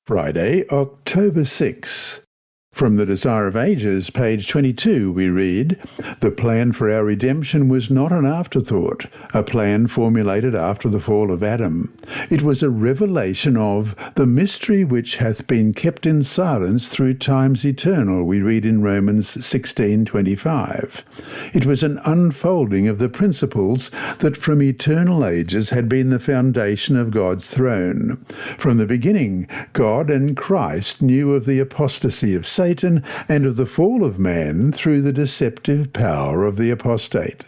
Friday, October 6. From The Desire of Ages, page 22, we read, "The plan for our redemption was not an afterthought, a plan formulated after the fall of Adam. It was a revelation of the mystery which hath been kept in silence through times eternal," we read in Romans 16:25. It was an unfolding of the principles that from eternal ages had been the foundation of God's throne. From the beginning, God and Christ knew of the apostasy of Satan and of the fall of man through the deceptive power of the apostate.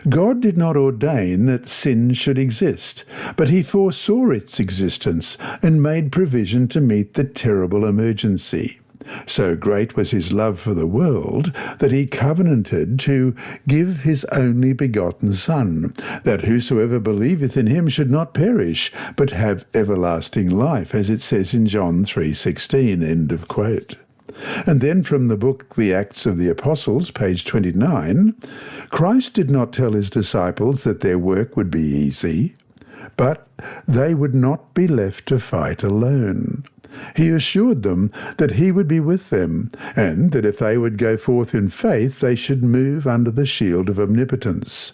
God did not ordain that sin should exist, but he foresaw its existence and made provision to meet the terrible emergency. So great was his love for the world that he covenanted to give his only begotten Son, that whosoever believeth in him should not perish, but have everlasting life, as it says in John 3:16. End of quote. And then from the book The Acts of the Apostles, page 29, Christ did not tell his disciples that their work would be easy, but they would not be left to fight alone. He assured them that he would be with them, and that if they would go forth in faith, they should move under the shield of omnipotence.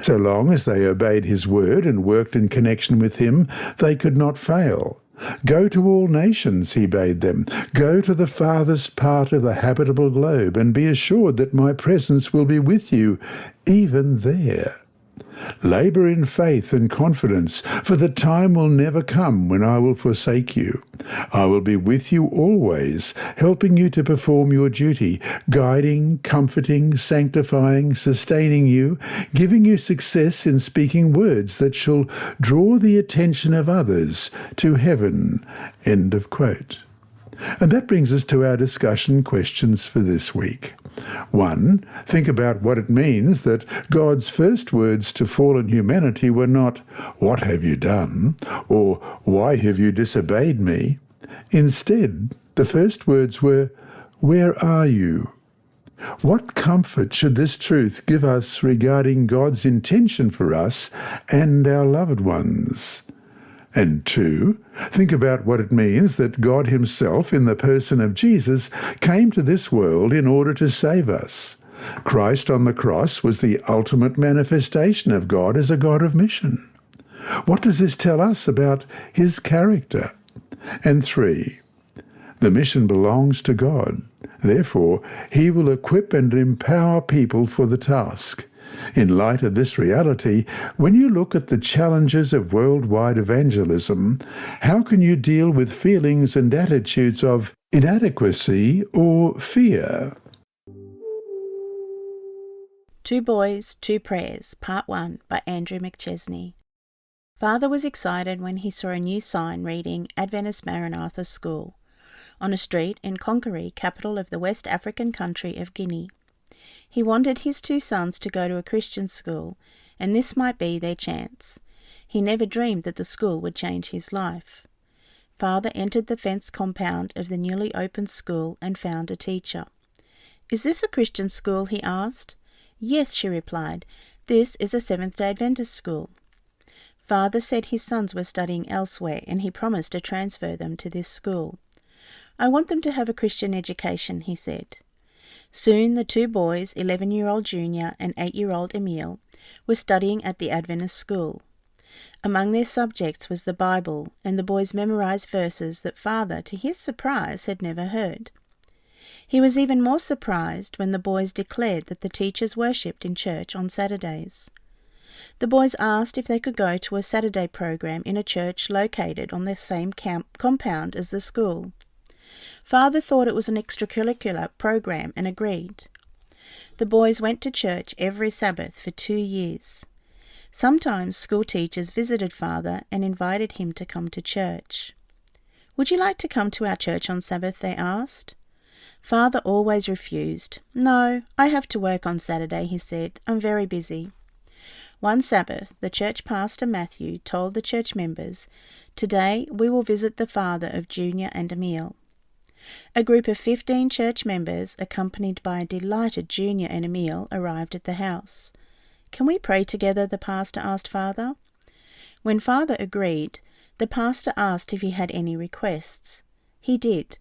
So long as they obeyed his word and worked in connection with him, they could not fail. "Go to all nations," he bade them. "Go to the farthest part of the habitable globe, and be assured that my presence will be with you, even there. Labour in faith and confidence, for the time will never come when I will forsake you. I will be with you always, helping you to perform your duty, guiding, comforting, sanctifying, sustaining you, giving you success in speaking words that shall draw the attention of others to heaven." End of quote. And that brings us to our discussion questions for this week. 1. Think about what it means that God's first words to fallen humanity were not, "What have you done?" or "Why have you disobeyed me?" Instead, the first words were, "Where are you?" What comfort should this truth give us regarding God's intention for us and our loved ones? And 2, think about what it means that God himself, in the person of Jesus, came to this world in order to save us. Christ on the cross was the ultimate manifestation of God as a God of mission. What does this tell us about his character? And 3, the mission belongs to God. Therefore, he will equip and empower people for the task. In light of this reality, when you look at the challenges of worldwide evangelism, how can you deal with feelings and attitudes of inadequacy or fear? Two Boys, Two Prayers, Part 1 by Andrew McChesney. Father was excited when he saw a new sign reading Adventist Maranatha School on a street in Conakry, capital of the West African country of Guinea. He wanted his two sons to go to a Christian school, and this might be their chance. He never dreamed that the school would change his life. Father entered the fenced compound of the newly opened school and found a teacher. "Is this a Christian school?" he asked. "Yes," she replied. "This is a Seventh-day Adventist school." Father said his sons were studying elsewhere, and he promised to transfer them to this school. "I want them to have a Christian education," he said. Soon the two boys, 11-year-old Junior and 8-year-old Emile, were studying at the Adventist school. Among their subjects was the Bible, and the boys memorized verses that Father, to his surprise, had never heard. He was even more surprised when the boys declared that the teachers worshipped in church on Saturdays. The boys asked if they could go to a Saturday program in a church located on the same compound as the school. Father thought it was an extracurricular program and agreed. The boys went to church every Sabbath for 2 years. Sometimes school teachers visited Father and invited him to come to church. "Would you like to come to our church on Sabbath?" they asked. Father always refused. "No, I have to work on Saturday," he said. "I'm very busy." One Sabbath, the church pastor Matthew told the church members, "Today we will visit the father of Junior and Emile." A group of 15 church members, accompanied by a delighted Junior and Emile, arrived at the house. "Can we pray together?" the pastor asked Father. When Father agreed, the pastor asked if he had any requests. He did.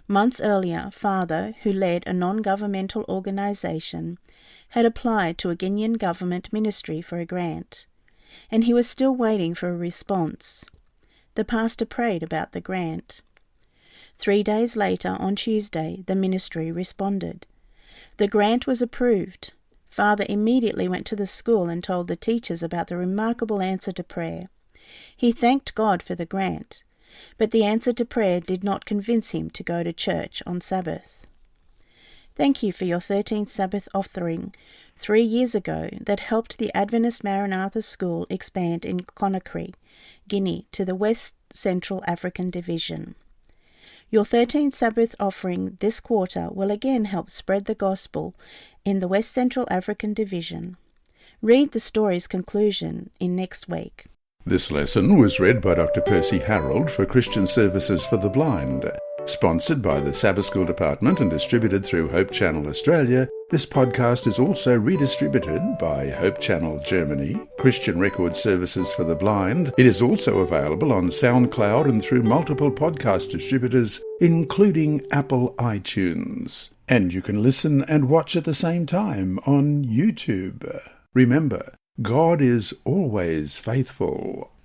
Months earlier, Father, who led a non-governmental organisation, had applied to a Guinean government ministry for a grant, and he was still waiting for a response. The pastor prayed about the grant. 3 days later, on Tuesday, the ministry responded. The grant was approved. Father immediately went to the school and told the teachers about the remarkable answer to prayer. He thanked God for the grant, but the answer to prayer did not convince him to go to church on Sabbath. Thank you for your 13th Sabbath offering 3 years ago that helped the Adventist Maranatha School expand in Conakry, Guinea, to the West Central African Division. Your 13th Sabbath offering this quarter will again help spread the gospel in the West Central African Division. Read the story's conclusion in next week. This lesson was read by Dr. Percy Harrold for Christian Services for the Blind. Sponsored by the Sabbath School Department and distributed through Hope Channel Australia, this podcast is also redistributed by Hope Channel Germany, Christian Record Services for the Blind. It is also available on SoundCloud and through multiple podcast distributors, including Apple iTunes. And you can listen and watch at the same time on YouTube. Remember, God is always faithful.